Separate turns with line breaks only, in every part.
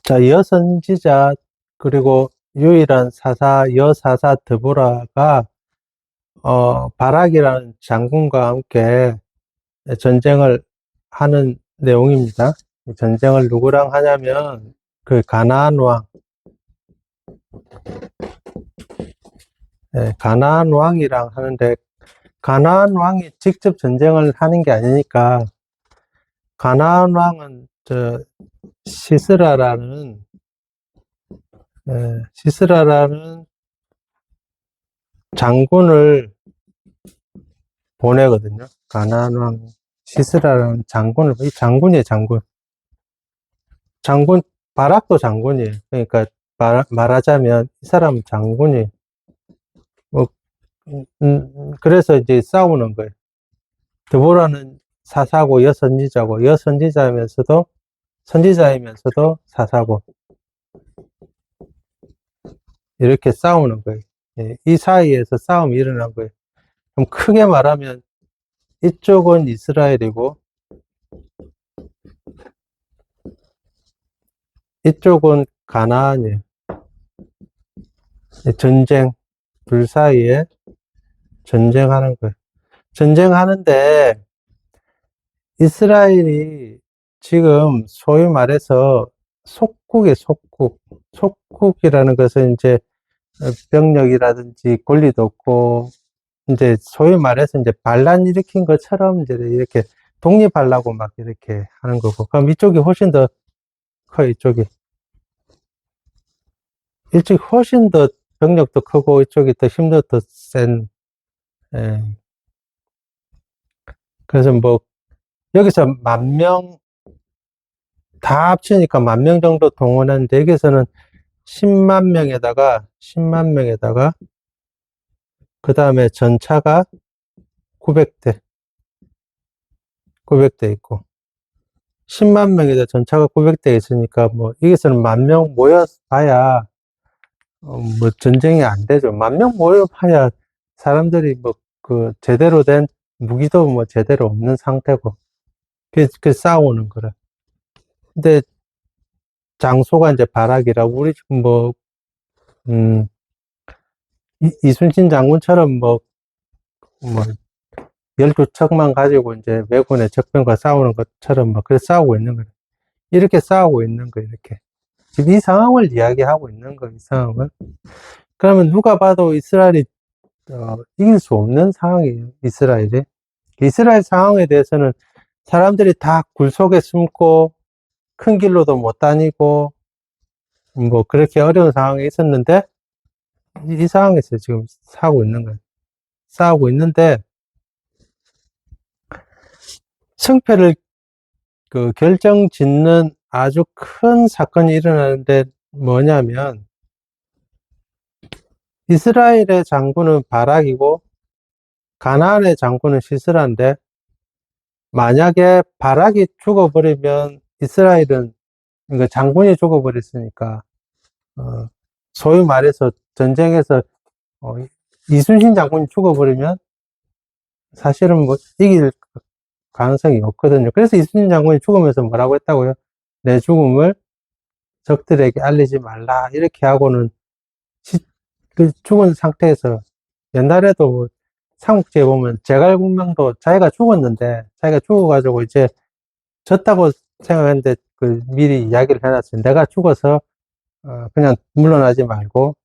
자, 여선지자, 그리고 유일한 여사사 드보라가, 바락이라는 장군과 함께 전쟁을 하는 내용입니다. 전쟁을 누구랑 하냐면, 그 가나안 왕, 가나안 왕이랑 하는데, 가나안 왕이 직접 전쟁을 하는 게 아니니까, 가나안 왕은 시스라라는, 시스라라는 장군을 보내거든요. 가나안 왕 시스라라는 장군을, 이 장군이에요, 장군. 장군, 바락도 장군이에요. 그러니까 말하자면 이 사람은 장군이에요. 뭐, 그래서 이제 싸우는 거예요. 드보라는 사사고 여선지자고, 선지자이면서도 사사고, 이렇게 싸우는 거예요. 이 사이에서 싸움이 일어난 거예요. 그럼 크게 말하면 이쪽은 이스라엘이고, 이쪽은 가나안이에요. 전쟁, 둘 사이에 전쟁하는 거예요. 전쟁하는데 이스라엘이 지금 소위 말해서 속국이에요, 속국. 속국이라는 것은 이제 병력이라든지 권리도 없고, 이제 소위 말해서 이제 반란 일으킨 것처럼 이제 이렇게 독립하려고 막 이렇게 하는 거고. 그럼 이쪽이 훨씬 더 커요, 이쪽이. 이쪽이 훨씬 더 병력도 크고, 이쪽이 더 힘도 더 센, 예. 그래서 뭐, 여기서 10,000명, 다 합치니까 10,000명 정도 동원했는데, 여기서는 10만 명에다가, 그 다음에 전차가 900대 있고, 10만 명에다 전차가 900대 있으니까, 뭐, 여기서는 10,000명 모여봐야, 뭐, 전쟁이 안 되죠. 10,000명 모여봐야 사람들이 뭐, 제대로 된 무기도 뭐, 제대로 없는 상태고, 그 싸우는 거라. 근데, 장소가 이제 바락이라고, 우리 지금 뭐, 음, 이순신 장군처럼 뭐, 12척만 가지고 이제 왜군의 적병과 싸우는 것처럼 막, 그렇게 싸우고 있는 거예요. 이렇게 싸우고 있는 거예요, 이렇게. 지금 이 상황을 이야기하고 있는 거예요, 이 상황을. 그러면 누가 봐도 이스라엘이, 이길 수 없는 상황이에요, 이스라엘이. 이스라엘 상황에 대해서는 사람들이 다 굴속에 숨고, 큰 길로도 못 다니고, 뭐, 그렇게 어려운 상황에 있었는데, 이 상황에서 지금 싸우고 있는 거예요. 싸우고 있는데, 승패를 결정 짓는 아주 큰 사건이 일어나는데 뭐냐면, 이스라엘의 장군은 바락이고, 가나안의 장군은 시스라인데, 만약에 바락이 죽어버리면 이스라엘은, 그러니까 장군이 죽어버렸으니까, 어, 소위 말해서 전쟁에서, 어, 이순신 장군이 죽어버리면 사실은 뭐 이길 가능성이 없거든요. 그래서 이순신 장군이 죽으면서 뭐라고 했다고요? 내 죽음을 적들에게 알리지 말라. 이렇게 하고는 그 죽은 상태에서, 옛날에도 뭐 삼국지에 보면 제갈공명도 자기가 죽었는데, 자기가 죽어가지고 이제 졌다고 생각했는데 미리 이야기를 해놨어요. 내가 죽어서 그냥 물러나지 말고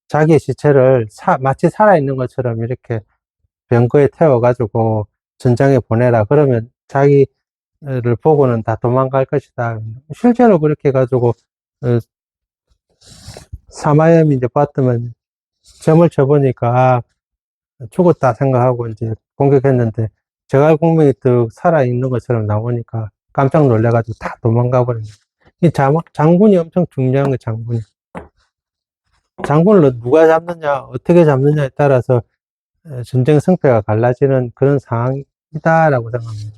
자기의 시체를 마치 살아있는 것처럼 이렇게 병거에 태워가지고 전장에 보내라. 그러면 자기를 보고는 다 도망갈 것이다. 실제로 그렇게 해가지고 사마염이 이제 봤더만 점을 쳐보니까 죽었다 생각하고 이제 공격했는데, 제갈공명이 또 살아있는 것처럼 나오니까 깜짝 놀래가지고 다 도망가 버린 거예요. 이 장군이 엄청 중요한 거예요, 장군이. 장군을 누가 잡느냐, 어떻게 잡느냐에 따라서 전쟁 승패가 갈라지는 그런 상황이다라고 생각합니다.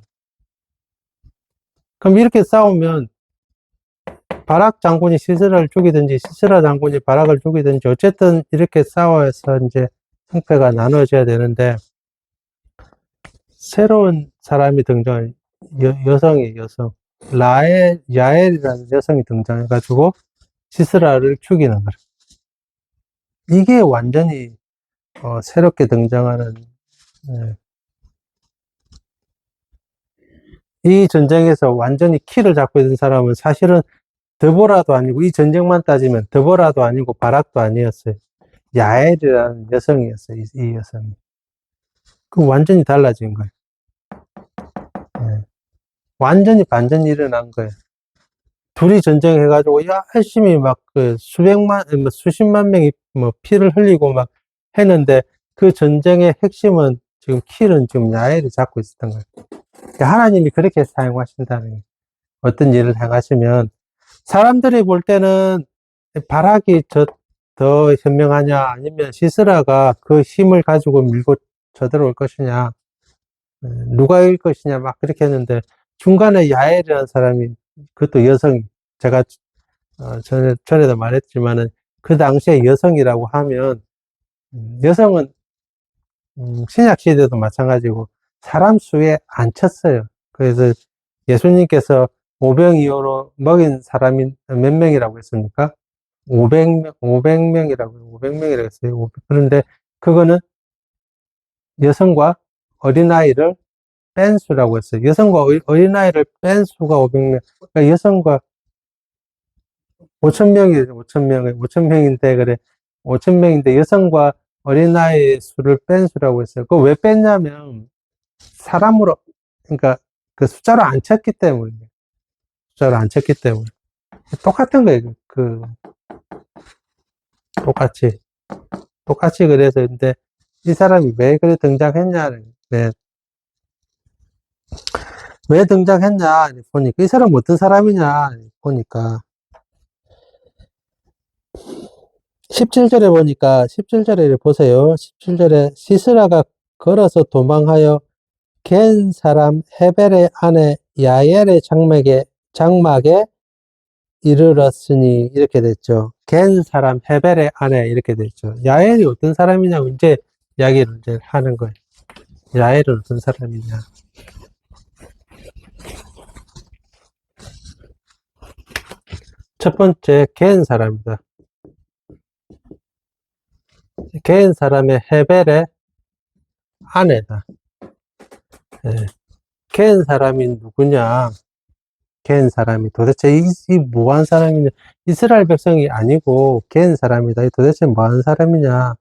그럼 이렇게 싸우면 바락 장군이 시스라를 죽이든지 시스라 장군이 바락을 죽이든지 어쨌든 이렇게 싸워서 이제 승패가 나눠져야 되는데, 새로운 사람이 등장해요. 여성이에요, 여성. 야엘이라는 여성이 등장해가지고 시스라를 죽이는 거라. 이게 완전히 새롭게 등장하는, 예. 이 전쟁에서 완전히 키를 잡고 있는 사람은 사실은 드보라도 아니고, 이 전쟁만 따지면 드보라도 아니고 바락도 아니었어요. 야엘이라는 여성이었어요. 이 여성이. 그 완전히 달라진 거예요. 예. 완전히 반전이 일어난 거예요. 둘이 전쟁해가지고 열심히 막 그 수백만, 뭐 수십만 명이 뭐 피를 흘리고 막 했는데, 그 전쟁의 핵심은 지금 킬은 지금 야엘이 잡고 있었던 거예요. 그러니까 하나님이 그렇게 사용하신다는 거예요. 어떤 일을 행하시면 사람들이 볼 때는 바락이 더 현명하냐, 아니면 시스라가 그 힘을 가지고 밀고 쳐들어올 것이냐, 누가 이길 것이냐 막 그렇게 했는데, 중간에 야엘이라는 사람이, 그것도 여성, 제가 전에도 말했지만은 그 당시에 여성이라고 하면, 여성은 신약 시대도 마찬가지고 사람 수에 안 쳤어요. 그래서 예수님께서 오병이어로 먹인 사람이 몇 명이라고 했습니까? 500명, 500명이라고 했어요. 그런데 그거는 여성과 어린아이를 뺀 수라고 했어요. 여성과 어린아이를 뺀 수가 500명. 그러니까 여성과 5,000명이죠. 5,000명인데, 그래. 5,000명인데 여성과 어린아이의 수를 뺀 수라고 했어요. 그거 왜 뺐냐면, 사람으로, 그러니까 그 숫자로 안 쳤기 때문에. 숫자로 안 쳤기 때문에. 똑같은 거예요. 똑같이. 똑같이 그래서, 근데 이 사람이 왜 그래 등장했냐, 왜 등장했냐, 보니까, 이 사람 어떤 사람이냐, 보니까, 17절에 보니까, 17절에 보세요. 17절에 시스라가 걸어서 도망하여 겐 사람 헤벨의 아내 야엘의 장막에 이르렀으니, 이렇게 됐죠. 겐 사람 헤벨의 아내, 이렇게 됐죠. 야엘이 어떤 사람이냐고 이제 이야기를 이제 하는 거예요. 야엘은 어떤 사람이냐. 첫 번째, 겐 사람이다. 겐 사람의 헤벨의 아내다. 예. 겐 사람이 누구냐? 겐 사람이 도대체 이 뭐한 사람이냐? 이스라엘 백성이 아니고 겐 사람이다. 이 도대체 뭐한 사람이냐?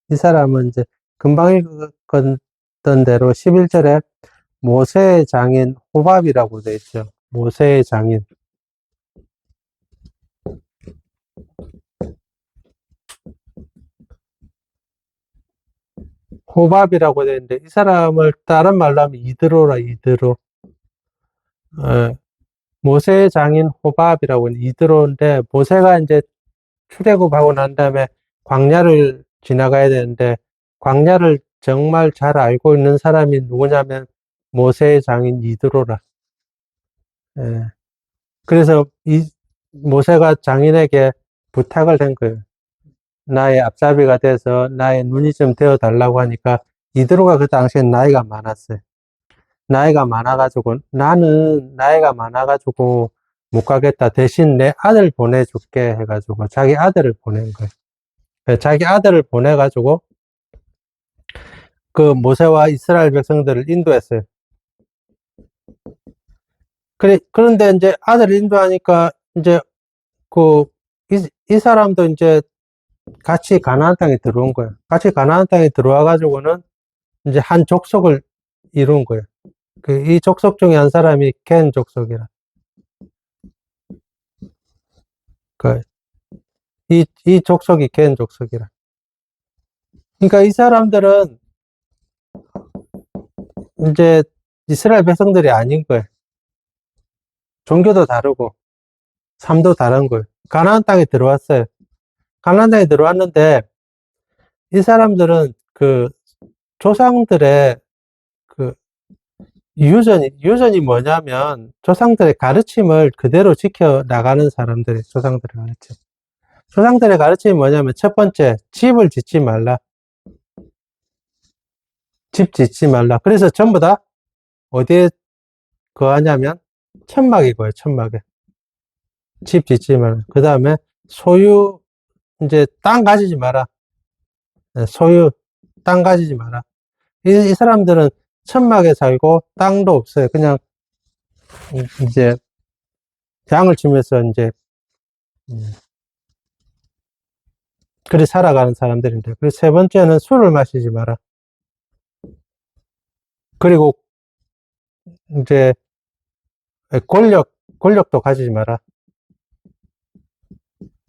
이 사람은 이제 금방 읽었던 대로 11절에 모세의 장인 호밥이라고 되어 있죠. 모세의 장인. 호밥이라고 되어 있는데, 이 사람을 다른 말로 하면 이드로라, 이드로. 모세의 장인 호밥이라고 하는 이드로인데, 모세가 이제 출애굽하고 난 다음에 광야를 지나가야 되는데, 광야를 정말 잘 알고 있는 사람이 누구냐면 모세의 장인 이드로라. 예. 그래서 모세가 장인에게 부탁을 한 거예요. 나의 앞잡이가 돼서 나의 눈이 좀 되어 달라고 하니까, 이드로가 그 당시엔 나이가 많았어요. 나는 나이가 많아가지고 못 가겠다. 대신 내 아들 보내줄게 해가지고 자기 아들을 보낸 거예요. 자기 아들을 보내가지고 그 모세와 이스라엘 백성들을 인도했어요. 그런데 이제 아들을 인도하니까 이제 그, 이 사람도 이제 같이 가나안 땅에 들어온 거예요. 같이 가나안 땅에 들어와가지고는 이제 한 족속을 이룬 거예요. 이 족속 중에 한 사람이 겐 족속이라. 이 족속이 겐 족속이라. 그러니까 이 사람들은 이제 이스라엘 백성들이 아닌 거예요. 종교도 다르고, 삶도 다른 거예요. 가나안 땅에 들어왔어요. 가나안 땅에 들어왔는데, 이 사람들은 그 조상들의 그 유전이 뭐냐면, 조상들의 가르침을 그대로 지켜 나가는 사람들의 조상들의 가르침. 조상들의 가르침이 뭐냐면, 첫 번째, 집을 짓지 말라. 집 짓지 말라. 그래서 전부 다 어디에 거하냐면, 천막이고요, 천막에. 집 짓지만, 그 다음에 소유, 이제 땅 가지지 마라. 소유, 땅 가지지 마라. 이 사람들은 천막에 살고 땅도 없어요. 그냥 이제 양을 치면서 이제 그리 살아가는 사람들인데. 그리고 세 번째는 술을 마시지 마라. 그리고 이제 권력도 가지지 마라.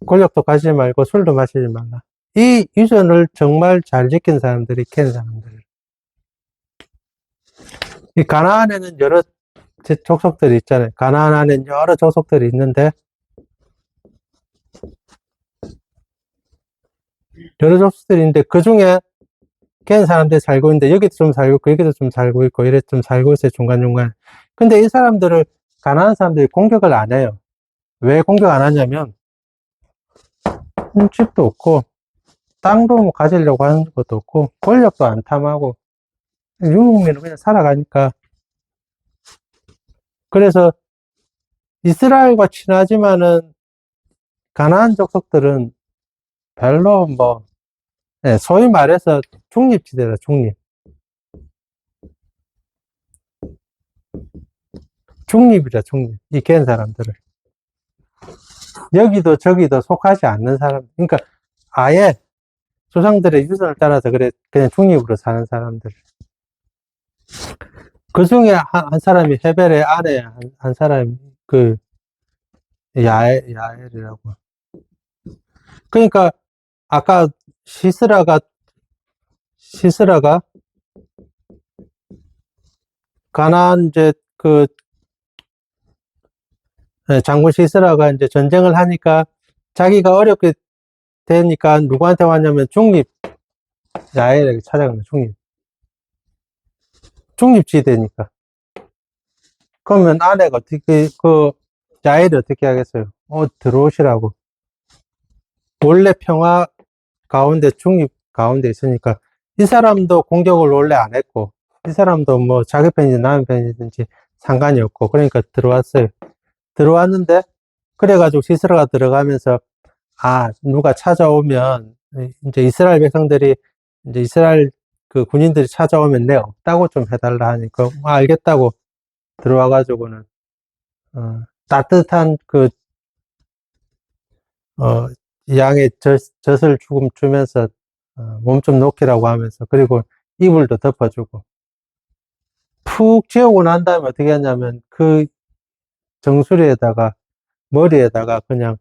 권력도 가지지 말고 술도 마시지 말라. 이 유전을 정말 잘 지킨 사람들이 캔 사람들. 이 가나안에는 여러 족속들이 있잖아요. 가나안 안에는 여러 족속들이 있는데, 여러 족속들이 있는데, 그 중에 깬 사람들이 살고 있는데, 여기도 좀 살고, 여기도 좀 살고 있고, 이래 좀 살고 있어요, 중간중간. 근데 이 사람들을, 가나안 사람들이 공격을 안 해요. 왜 공격 안 하냐면, 집도 없고, 땅도 뭐 가지려고 하는 것도 없고, 권력도 안 탐하고, 유목민은 그냥 살아가니까. 그래서 이스라엘과 친하지만은, 가나안 족속들은 별로 뭐, 소위 말해서 중립지대라, 중립. 중립이라, 중립. 이 깬 사람들을. 여기도 저기도 속하지 않는 사람. 그러니까 아예 조상들의 유전을 따라서 그냥 중립으로 사는 사람들. 그 중에 한 사람이 헤벨의 아내, 한 사람이 야엘이라고. 그러니까 아까 시스라가 가나안 이제 장군 시스라가 이제 전쟁을 하니까 자기가 어렵게 되니까 누구한테 왔냐면 야엘에게 찾아간 거예요. 중립지대니까. 그러면 아내가 어떻게, 야엘이 어떻게 하겠어요? 들어오시라고. 원래 평화 가운데, 중립 가운데 있으니까, 이 사람도 공격을 원래 안 했고, 이 사람도 뭐 자기 편이든 남의 편이든지 상관이 없고, 그러니까 들어왔어요. 들어왔는데, 그래가지고 시스라가 들어가면서, 누가 찾아오면, 이제 이스라엘 백성들이, 이제 이스라엘 그 군인들이 찾아오면 내 없다고 좀 해달라 하니까, 알겠다고 들어와가지고는, 따뜻한 양의 젖을 조금 주면서, 몸 좀 녹이라고 하면서, 그리고 이불도 덮어주고, 푹 재우고 난 다음에 어떻게 했냐면, 정수리에다가, 머리에다가 그냥,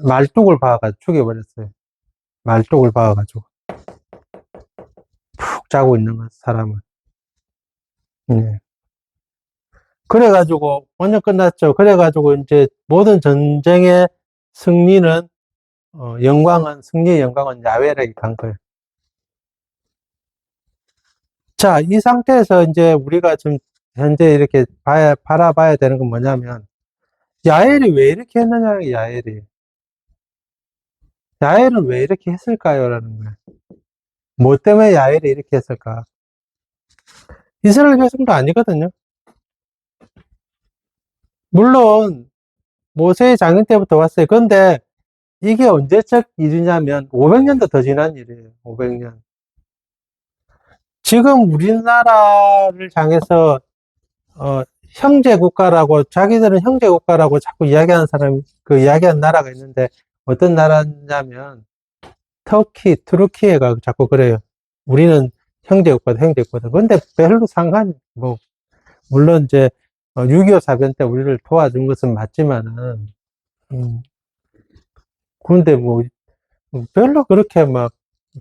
말뚝을 박아가지고 죽여버렸어요. 말뚝을 박아가지고. 푹 자고 있는 거, 사람은. 예. 그래가지고, 완전 끝났죠. 그래가지고, 이제, 모든 전쟁의 승리는, 승리의 영광은 야훼에게 간 거예요. 자, 이 상태에서 이제 우리가 지금 현재 이렇게 바라봐야 되는 건 뭐냐면, 야엘이 왜 이렇게 했느냐, 야엘이. 야엘은 왜 이렇게 했을까요? 라는 거예요. 뭐 때문에 야엘이 이렇게 했을까? 이스라엘 백성도 아니거든요. 물론, 모세의 장인 때부터 왔어요. 근데 이게 언제적 일이냐면, 500년도 더 지난 일이에요. 500년. 지금 우리나라를 향해서, 형제 국가라고, 자기들은 형제 국가라고 자꾸 이야기하는 이야기하는 나라가 있는데, 어떤 나라냐면, 투르키예가 자꾸 그래요. 우리는 형제 국가다. 근데 별로 물론 이제, 6.25 사변 때 우리를 도와준 것은 맞지만은, 음, 그런데 뭐, 별로 그렇게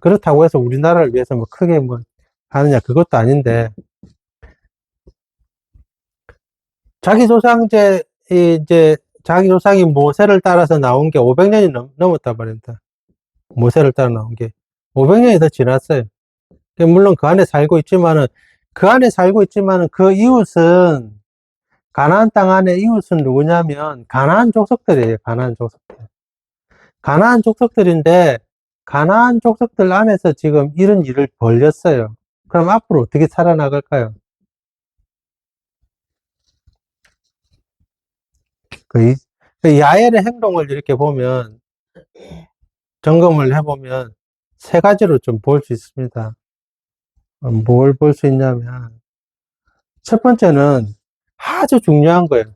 그렇다고 해서 우리나라를 위해서 크게 하느냐, 그것도 아닌데, 자기 자기 조상이 모세를 따라서 나온 게 500년이 넘었다 말입니다. 모세를 따라 나온 게. 500년이 더 지났어요. 물론 그 안에 살고 있지만은 그 이웃은, 가나안 땅 안에 이웃은 누구냐면, 가나안 족속들이에요, 가나안 족속들. 가나안 족속들인데, 가나안 족속들 안에서 지금 이런 일을 벌였어요. 그럼 앞으로 어떻게 살아나갈까요? 그 야엘의 행동을 이렇게 보면, 점검을 해보면, 세 가지로 좀 볼 수 있습니다. 뭘 볼 수 있냐면, 첫 번째는 아주 중요한 거예요.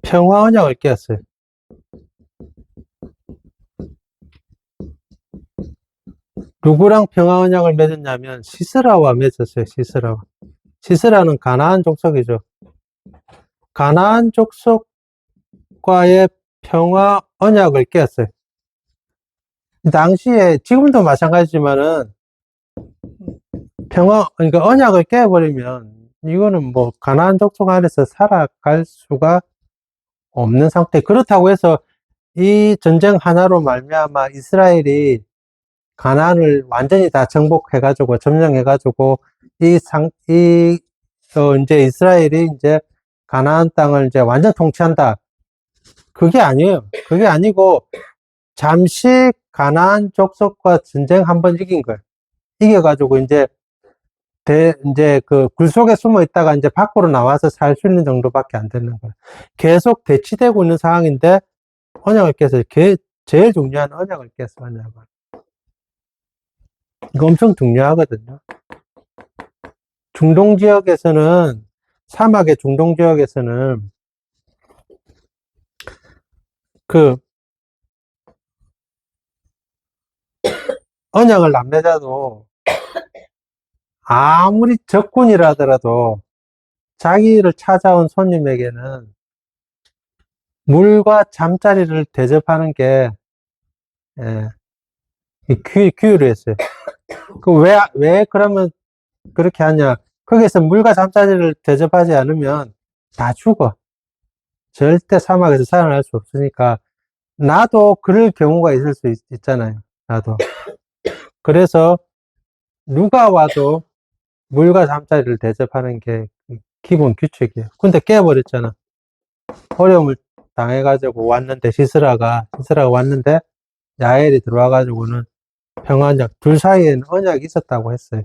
평화 언약을 깼어요. 누구랑 평화 언약을 맺었냐면 시스라와 맺었어요. 시스라와. 시스라는 가나안 족속이죠. 가나안 족속과의 평화 언약을 깼어요. 당시에 지금도 마찬가지지만은 그러니까 언약을 깨버리면 이거는 뭐 가나안 족속 안에서 살아갈 수가 없는 상태. 그렇다고 해서 이 전쟁 하나로 말미암아 이스라엘이 가나안을 완전히 다 정복해가지고 점령해가지고 이제 이스라엘이 이제 가나안 땅을 이제 완전 통치한다. 그게 아니에요. 그게 아니고 잠시 가나안 족속과 전쟁 한 번 이긴 거예요. 이겨가지고 이제 그 굴 속에 숨어 있다가 이제 밖으로 나와서 살 수 있는 정도밖에 안 되는 거예요. 계속 대치되고 있는 상황인데 언약을 깨서 제일 중요한 언약을 깼어, 언약을. 이거 엄청 중요하거든요. 중동 지역에서는, 사막의 중동 지역에서는 그 언약을 안 맺어도 아무리 적군이라 하더라도 자기를 찾아온 손님에게는 물과 잠자리를 대접하는 게, 예, 규율이 있어요. 왜 그러면 그렇게 하냐. 거기서 물과 잠자리를 대접하지 않으면 다 죽어. 절대 사막에서 살아날 수 없으니까. 나도 그럴 경우가 있을 수 있잖아요. 나도. 그래서 누가 와도 물과 잠자리를 대접하는 게 기본 규칙이에요. 근데 깨버렸잖아. 어려움을 당해가지고 왔는데, 시스라가 왔는데, 야엘이 들어와가지고는 평안약, 둘 사이에는 언약이 있었다고 했어요.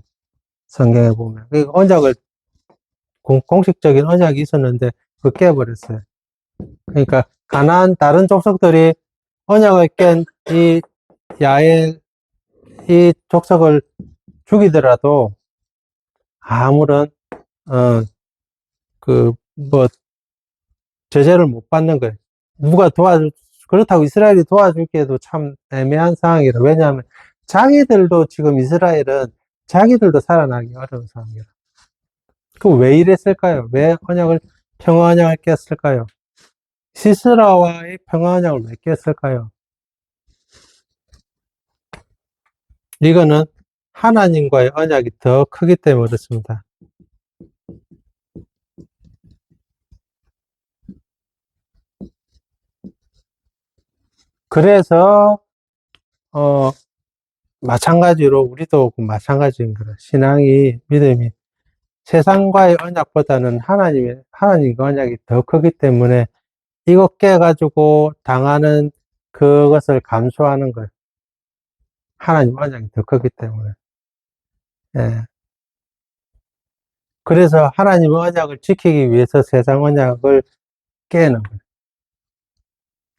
성경에 보면. 그 언약을, 공식적인 언약이 있었는데, 그거 깨버렸어요. 그러니까, 가나안 다른 족속들이 언약을 깬 야엘, 이 족속을 죽이더라도, 아무런, 어, 뭐, 제재를 못 받는 거예요. 그렇다고 이스라엘이 도와주기에도 참 애매한 상황이라. 왜냐하면 자기들도 지금 이스라엘은 자기들도 살아나기 어려운 상황이라. 그 왜 이랬을까요? 왜 평화 언약을 깼을까요? 시스라와의 평화 언약을 왜 깼을까요? 이거는 하나님과의 언약이 더 크기 때문에 그렇습니다. 그래서 마찬가지로 우리도 마찬가지인 거예요. 믿음이 세상과의 언약보다는 하나님과 언약이 더 크기 때문에 이거 깨가지고 당하는 그것을 감수하는 거예요. 하나님 언약이 더 크기 때문에. 예. 그래서 하나님 언약을 지키기 위해서 세상 언약을 깨는 거예요.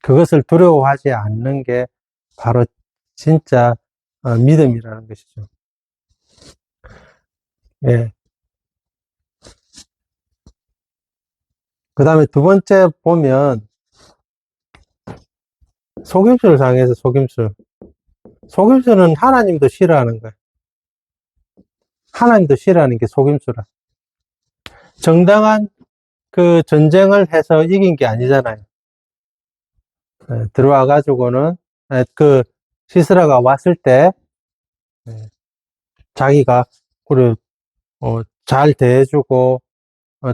그것을 두려워하지 않는 게 바로 진짜 믿음이라는 것이죠. 예. 그 다음에 두 번째 보면 속임수를 당해서 속임수. 속임수는 하나님도 싫어하는 거예요. 하나님도 싫어하는 게 속임수라. 정당한 그 전쟁을 해서 이긴 게 아니잖아요. 들어와가지고는, 그 시스라가 왔을 때, 자기가, 그래, 잘 대해주고,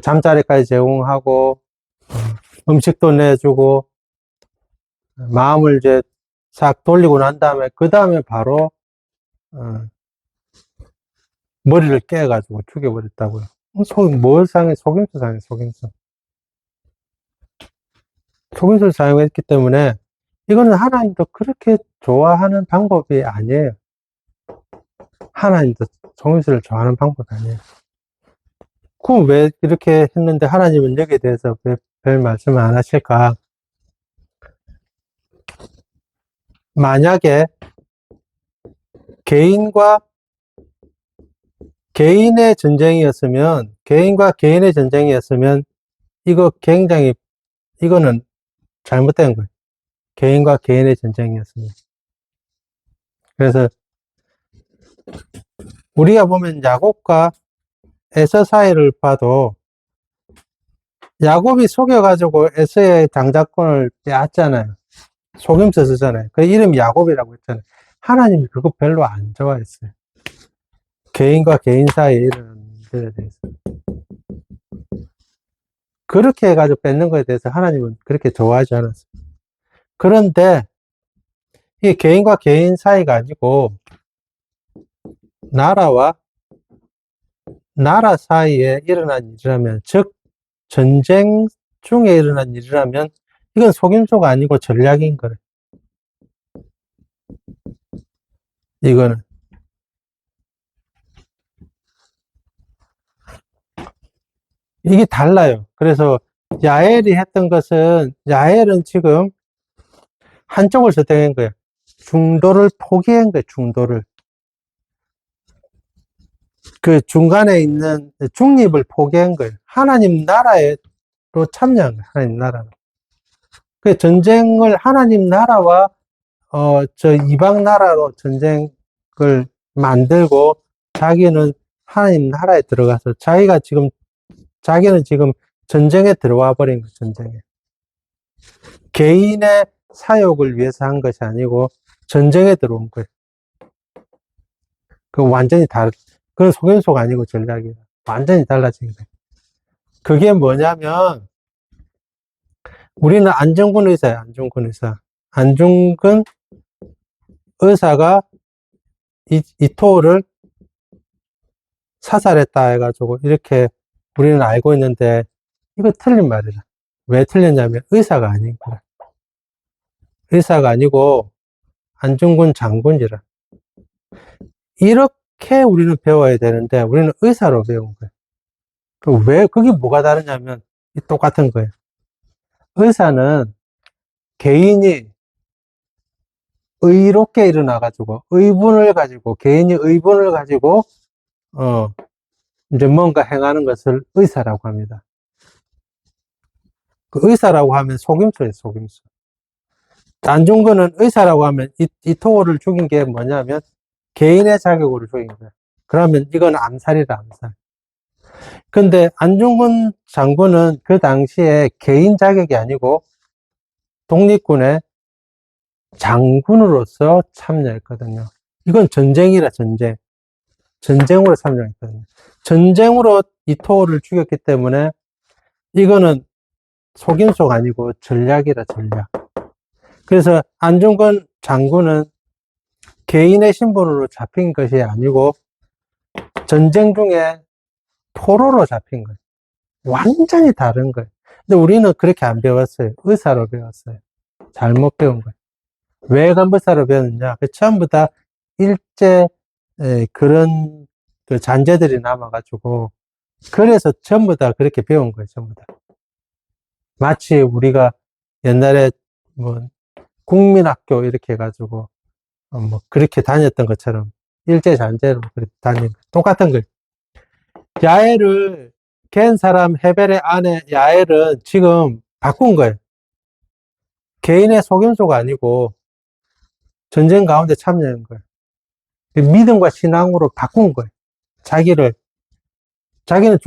잠자리까지 제공하고, 음식도 내주고, 마음을 이제 싹 돌리고 난 다음에, 그 다음에 바로, 머리를 깨가지고 죽여버렸다고요. 뭘 상해? 속임수 상해, 속임수. 속임수를 사용했기 때문에, 이거는 하나님도 그렇게 좋아하는 방법이 아니에요. 하나님도 속임수를 좋아하는 방법이 아니에요. 그럼 왜 이렇게 했는데 하나님은 여기에 대해서 왜 별 말씀을 안 하실까? 만약에 개인과 개인의 전쟁이었으면, 개인과 개인의 전쟁이었으면, 이거 굉장히, 이거는 잘못된 거예요. 개인과 개인의 전쟁이었습니다. 그래서 우리가 보면 야곱과 에서 사이를 봐도 야곱이 속여가지고 에서의 장자권을 빼앗잖아요. 속임수 쓰잖아요. 그 이름이 야곱이라고 했잖아요. 하나님이 그거 별로 안 좋아했어요. 개인과 개인 사이에 일어나는 일에 대해서. 그렇게 해가지고 뺏는 거에 대해서 하나님은 그렇게 좋아하지 않았어요. 그런데 이게 개인과 개인 사이가 아니고 나라와 나라 사이에 일어난 일이라면, 즉 전쟁 중에 일어난 일이라면 이건 속임수가 아니고 전략인 거예요. 이거는 이게 달라요. 그래서 야엘이 했던 것은, 야엘은 지금 한쪽을 선택한 거예요. 중도를 포기한 거예요. 중도를. 그 중간에 있는 중립을 포기한 거예요. 하나님 나라로 참여한 거예요. 하나님 나라로. 그 전쟁을 하나님 나라와 저 이방 나라로 전쟁을 만들고, 자기는 하나님 나라에 들어가서 자기는 지금 전쟁에 들어와 버린 거예요. 전쟁에. 개인의 사욕을 위해서 한 것이 아니고 전쟁에 들어온 거예요. 그 완전히 그건 속임수가 아니고 전략이에요. 완전히 달라진 거예요. 그게 뭐냐면, 우리는 안중근 의사예요. 안중근 의사. 안중근 의사가 이토를 사살했다 해가지고 이렇게 우리는 알고 있는데, 이거 틀린 말이라. 왜 틀렸냐면 의사가 아닌 거야. 의사가 아니고 안중근 장군이라. 이렇게 우리는 배워야 되는데 우리는 의사로 배운 거예요. 왜, 그게 뭐가 다르냐면 똑같은 거예요. 의사는 개인이 의롭게 일어나가지고, 개인이 의분을 가지고, 이제 뭔가 행하는 것을 의사라고 합니다. 그 의사라고 하면 속임수예요, 속임수. 안중근은 의사라고 하면 이토를 죽인 게 뭐냐면 개인의 자격으로 죽인 거예요. 그러면 이건 암살이다, 암살. 근데 안중근 장군은 그 당시에 개인 자격이 아니고 독립군의 장군으로서 참여했거든요. 이건 전쟁이라, 전쟁. 전쟁으로 참여했거든요. 전쟁으로 이토를 죽였기 때문에 이거는 속임수가 아니고 전략이라, 전략. 그래서 안중근 장군은 개인의 신분으로 잡힌 것이 아니고 전쟁 중에 포로로 잡힌 거예요. 완전히 다른 거예요. 근데 우리는 그렇게 안 배웠어요. 의사로 배웠어요. 잘못 배운 거예요. 왜 간부사로 배웠느냐? 전부 다 일제 그런 그 잔재들이 남아가지고, 그래서 전부 다 그렇게 배운 거예요. 전부 다. 마치 우리가 옛날에 뭐 국민학교 이렇게 해가지고 뭐 그렇게 다녔던 것처럼 일제 잔재로 그렇게 다닌 거예요. 똑같은 거예요. 야엘을 갠 사람, 헤벨의 아내 야엘은 지금 바꾼 거예요. 개인의 속임수가 아니고 전쟁 가운데 참여한 거예요. 믿음과 신앙으로 바꾼 거예요. 자기는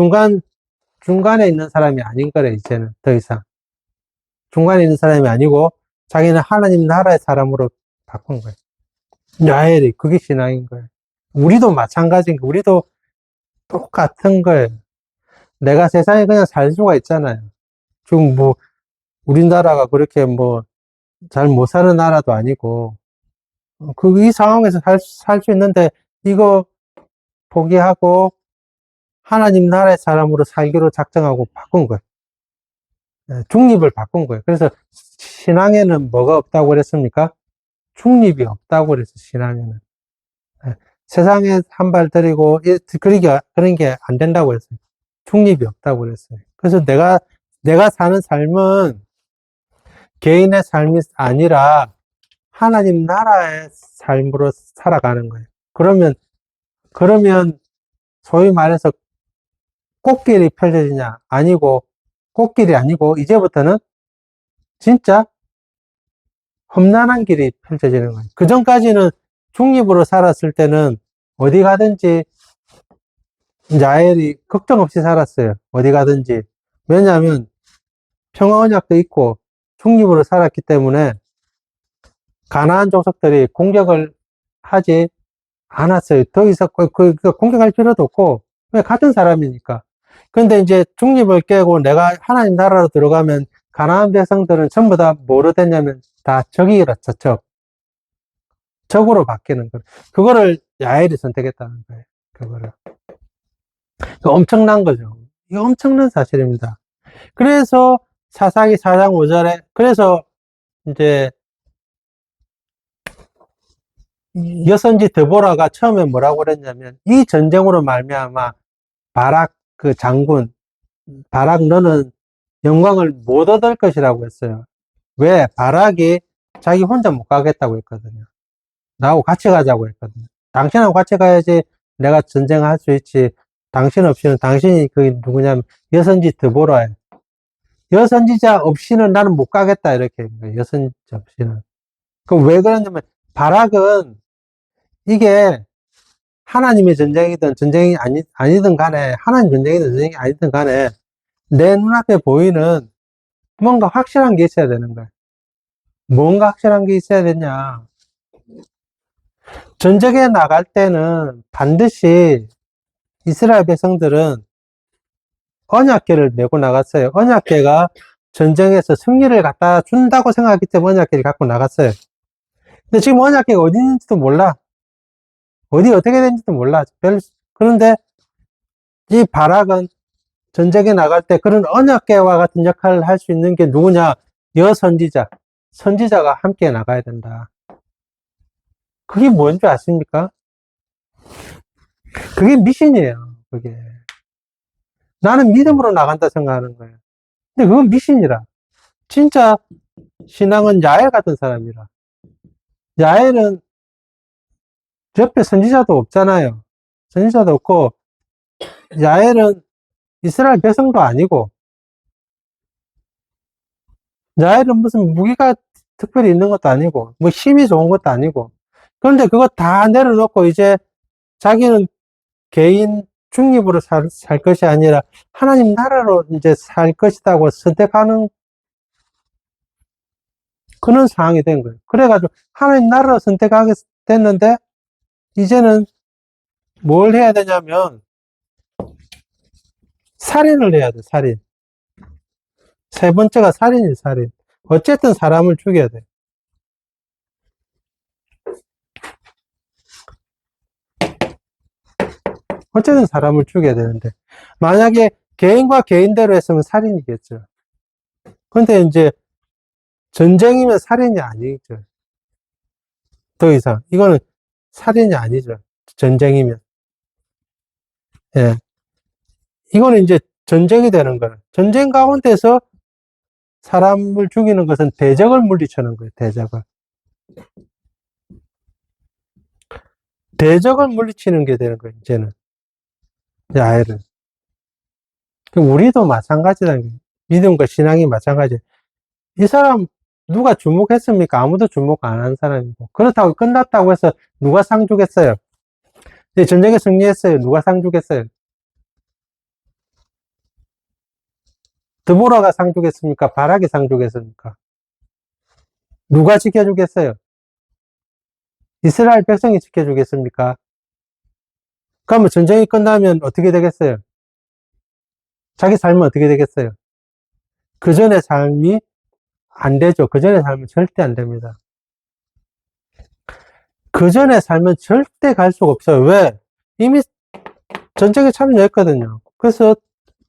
중간에 있는 사람이 아닌 거래, 이제는 더 이상. 중간에 있는 사람이 아니고 자기는 하나님 나라의 사람으로 바꾼 거예요. 야엘이, 그게 신앙인 거예요. 우리도 마찬가지인 거예요. 우리도 똑같은 거예요. 내가 세상에 그냥 살 수가 있잖아요. 지금 뭐, 우리나라가 그렇게 뭐, 잘 못 사는 나라도 아니고, 이 상황에서 살 수 있는데, 이거 포기하고, 하나님 나라의 사람으로 살기로 작정하고 바꾼 거예요. 중립을 바꾼 거예요. 그래서 신앙에는 뭐가 없다고 그랬습니까? 중립이 없다고 그랬어요, 신앙에는. 세상에 한 발 들이고, 그런 게 안 된다고 했어요. 중립이 없다고 그랬어요. 그래서 내가 내가 사는 삶은 개인의 삶이 아니라 하나님 나라의 삶으로 살아가는 거예요. 그러면 소위 말해서 꽃길이 펼쳐지냐? 아니고, 꽃길이 아니고, 이제부터는 진짜 험난한 길이 펼쳐지는 거예요. 그 전까지는 중립으로 살았을 때는 어디 가든지 야엘이 걱정 없이 살았어요. 어디 가든지. 왜냐하면 평화 언약도 있고 중립으로 살았기 때문에 가나안 족속들이 공격을 하지 않았어요. 더 이상 공격할 필요도 없고, 왜 같은 사람이니까. 근데 이제 중립을 깨고 내가 하나님 나라로 들어가면 가나안 백성들은 전부 다 뭐로 됐냐면 다 적이라죠, 적. 적으로 바뀌는 거예요. 그거를 야엘이 선택했다는 거예요. 그거를. 엄청난 거죠. 이거 엄청난 사실입니다. 그래서 사사기 4장 5절에 그래서 이제 여선지 드보라가 처음에 뭐라고 그랬냐면 이 전쟁으로 말미암아 바락 그 장군 바락 너는 영광을 못 얻을 것이라고 했어요. 왜? 바락이 자기 혼자 못 가겠다고 했거든요. 나하고 같이 가자고 했거든요. 당신하고 같이 가야지 내가 전쟁할 수 있지. 당신 없이는 당신이 그 누구냐면 여선지 드보라예요. 여선지자 없이는 나는 못 가겠다 이렇게 여선지자 없이는. 그럼 왜 그러냐면 바락은 이게 하나님의 전쟁이든 전쟁이 아니든 간에 하나님 전쟁이든 전쟁이 아니든 간에 내 눈앞에 보이는 뭔가 확실한 게 있어야 되는 거야. 뭔가 확실한 게 있어야 되냐. 전쟁에 나갈 때는 반드시 이스라엘 백성들은 언약궤를 메고 나갔어요. 언약궤가 전쟁에서 승리를 갖다 준다고 생각했기 때문에 언약궤를 갖고 나갔어요. 근데 지금 언약궤가 어디 있는지도 몰라. 어디 어떻게 되는지도 몰라. 그런데 이 바락은 전쟁에 나갈 때 그런 언약궤와 같은 역할을 할 수 있는 게 누구냐? 여선지자. 선지자가 함께 나가야 된다. 그게 뭔지 아십니까? 그게 미신이에요. 그게. 나는 믿음으로 나간다 생각하는 거예요. 근데 그건 미신이라. 진짜 신앙은 야엘 같은 사람이라. 야엘은 옆에 선지자도 없잖아요. 선지자도 없고, 야엘은 이스라엘 백성도 아니고, 야엘은 무슨 무기가 특별히 있는 것도 아니고, 뭐 힘이 좋은 것도 아니고. 그런데 그거 다 내려놓고 이제 자기는 개인 중립으로 살 것이 아니라 하나님 나라로 이제 살 것이라고 선택하는 그런 상황이 된 거예요. 그래가지고 하나님 나라로 선택하게 됐는데 이제는 뭘 해야 되냐면 살인을 해야 돼, 살인. 세 번째가 살인이에요, 살인. 어쨌든 사람을 죽여야 돼. 어쨌든 사람을 죽여야 되는데 만약에 개인과 개인대로 했으면 살인이겠죠. 근데 이제 전쟁이면 살인이 아니죠. 더 이상 이거는 살인이 아니죠. 전쟁이면. 예. 이거는 이제 전쟁이 되는 거예요. 전쟁 가운데서 사람을 죽이는 것은 대적을 물리치는 거예요. 대적을. 대적을 물리치는 게 되는 거예요. 이제는. 야엘은. 우리도 마찬가지다. 믿음과 신앙이 마찬가지예요. 이 사람 누가 주목했습니까? 아무도 주목 안 한 사람이고. 그렇다고 끝났다고 해서 누가 상 주겠어요? 전쟁에 승리했어요. 누가 상 주겠어요? 드보라가 상 주겠습니까? 바락이 상 주겠습니까? 누가 지켜주겠어요? 이스라엘 백성이 지켜주겠습니까? 그러면 전쟁이 끝나면 어떻게 되겠어요? 자기 삶은 어떻게 되겠어요? 그 전의 삶이 안 되죠. 그 전의 삶은 절대 안 됩니다. 그 전의 삶은 절대 갈 수가 없어요. 왜? 이미 전쟁에 참여했거든요. 그래서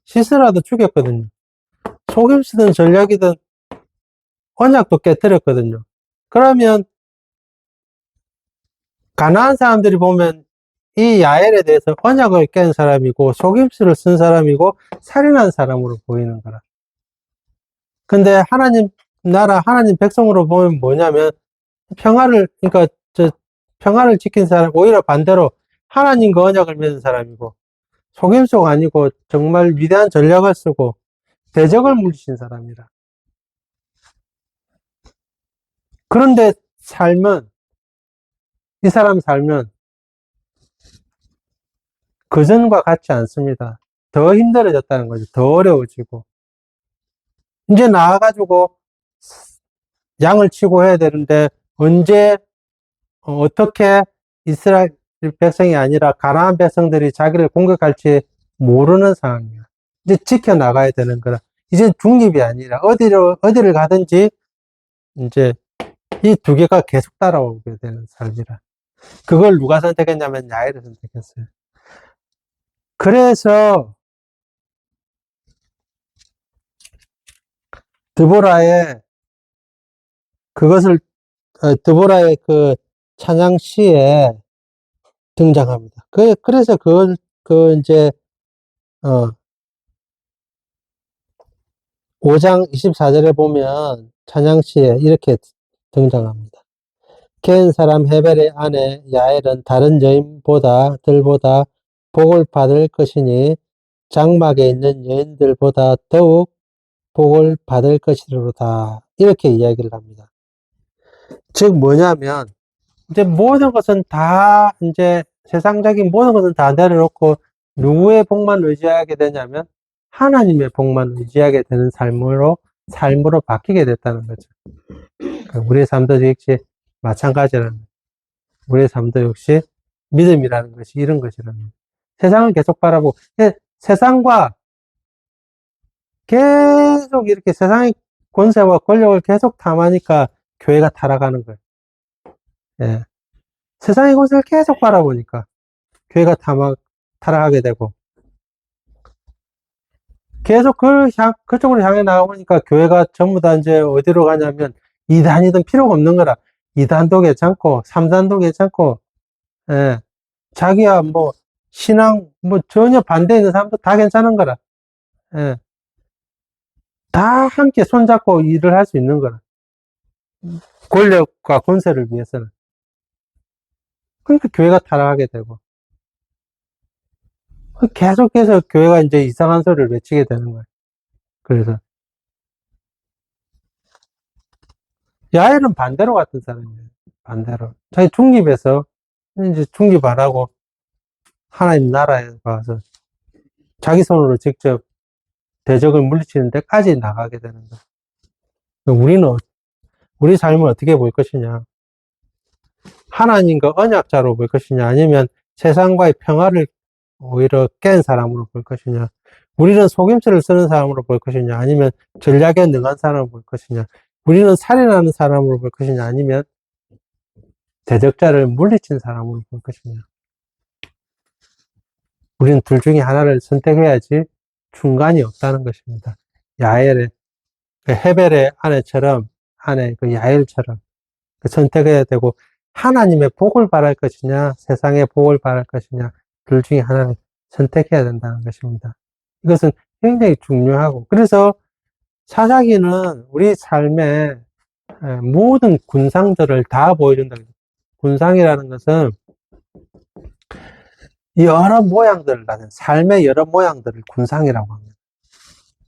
시스라도 죽였거든요. 속임수든 전략이든 언약도 깨뜨렸거든요. 그러면 가나안 사람들이 보면 이 야엘에 대해서 언약을 깬 사람이고 속임수를 쓴 사람이고 살인한 사람으로 보이는 거라. 근데 하나님 나라, 하나님 백성으로 보면 뭐냐면, 그러니까, 평화를 지킨 사람, 오히려 반대로 하나님과 언약을 맺은 사람이고, 속임수가 아니고, 정말 위대한 전략을 쓰고, 대적을 물리친 사람이라. 그런데 이 사람 삶은 그전과 같지 않습니다. 더 힘들어졌다는 거죠. 더 어려워지고. 이제 나와가지고 양을 치고 해야 되는데, 언제, 어떻게 이스라엘 백성이 아니라 가나안 백성들이 자기를 공격할지 모르는 상황이야. 이제 지켜나가야 되는 거라. 이제 중립이 아니라 어디를 가든지 이제 이 두 개가 계속 따라오게 되는 삶이라. 그걸 누가 선택했냐면 야훼를 선택했어요. 그래서 드보라의 그것을 드보라의 그 찬양 시에 등장합니다. 그래서 이제 5장 24절에 보면 찬양 시에 이렇게 등장합니다. 겐 사람 헤벨의 아내 야엘은 다른 들보다 복을 받을 것이니 장막에 있는 여인들보다 더욱 복을 받을 것이로다. 이렇게 이야기를 합니다. 즉 뭐냐면 이제 모든 것은 다 이제 세상적인 모든 것은 다 내려놓고 누구의 복만 의지하게 되냐면 하나님의 복만 의지하게 되는 삶으로 바뀌게 됐다는 거죠. 우리의 삶도 역시 마찬가지라는, 우리의 삶도 역시 믿음이라는 것이 이런 것이라는 거예요. 세상을 계속 바라보고, 세상과 계속 이렇게 세상의 권세와 권력을 계속 탐하니까 교회가 타락하는 거예요. 예. 세상의 권세를 계속 바라보니까 교회가 타락하게 되고, 계속 그쪽으로 향해 나가보니까 교회가 전부 다 이제 어디로 가냐면 이단이든 필요가 없는 거라. 이단도 괜찮고, 삼단도 괜찮고, 예. 자기야 신앙 전혀 반대 있는 사람도 다 괜찮은 거라. 예. 다 함께 손잡고 일을 할 수 있는 거라. 권력과 권세를 위해서는. 그러니까 교회가 타락하게 되고. 계속해서 교회가 이제 이상한 소리를 외치게 되는 거예요. 그래서. 야엘은 반대로 같은 사람이에요. 반대로. 자기 중립에서, 이제 중립 안 하고, 하나님 나라에 가서 자기 손으로 직접 대적을 물리치는 데까지 나가게 되는 거예요. 우리 삶을 어떻게 볼 것이냐. 하나님과 언약자로 볼 것이냐, 아니면 세상과의 평화를 오히려 깬 사람으로 볼 것이냐, 우리는 속임수를 쓰는 사람으로 볼 것이냐, 아니면 전략에 능한 사람으로 볼 것이냐, 우리는 살인하는 사람으로 볼 것이냐, 아니면 대적자를 물리친 사람으로 볼 것이냐. 우리는 둘 중에 하나를 선택해야지 중간이 없다는 것입니다. 헤벨의 아내 그 야엘처럼 선택해야 되고, 하나님의 복을 바랄 것이냐, 세상의 복을 바랄 것이냐, 둘 중에 하나를 선택해야 된다는 것입니다. 이것은 굉장히 중요하고, 그래서 사사기는 우리 삶의 모든 군상들을 다 보여준다. 군상이라는 것은 여러 모양들을 가진, 삶의 여러 모양들을 군상이라고 합니다.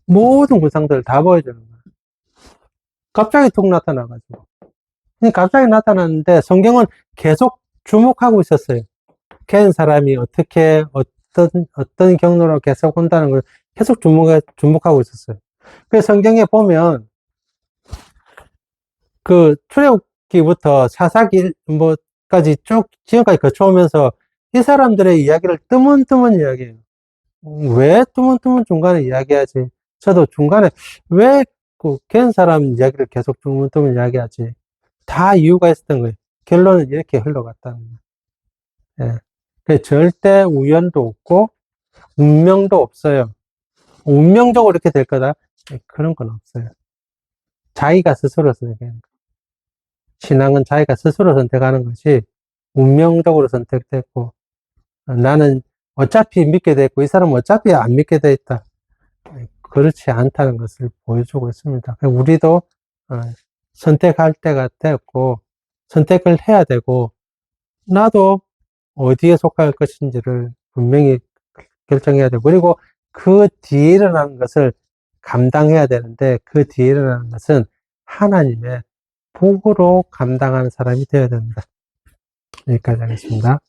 모든 군상들을 다 보여주는 거예요. 갑자기 툭 나타나가지고. 갑자기 나타났는데 성경은 계속 주목하고 있었어요. 캔 사람이 어떤 경로로 계속 온다는 걸 계속 주목하고 있었어요. 그래서 성경에 보면 그 출애굽기부터 사사기까지 쭉 지금까지 거쳐오면서 이 사람들의 이야기를 뜨문뜨문 이야기해요. 왜 뜨문뜨문 중간에 이야기하지? 저도 중간에 왜 캔 사람 이야기를 계속 뜨문뜨문 이야기하지? 다 이유가 있었던 거예요. 결론은 이렇게 흘러갔다는 거예요. 예. 절대 우연도 없고, 운명도 없어요. 운명적으로 이렇게 될 거다? 그런 건 없어요. 자기가 스스로 선택하는 거예요. 신앙은 자기가 스스로 선택하는 것이 운명적으로 선택됐고, 나는 어차피 믿게 됐고, 이 사람은 어차피 안 믿게 돼 있다. 그렇지 않다는 것을 보여주고 있습니다. 우리도 선택할 때가 되었고 선택을 해야 되고 나도 어디에 속할 것인지를 분명히 결정해야 되고 그리고 그 뒤에 일어나는 것을 감당해야 되는데 그 뒤에 일어나는 것은 하나님의 복으로 감당하는 사람이 되어야 됩니다. 여기까지 하겠습니다.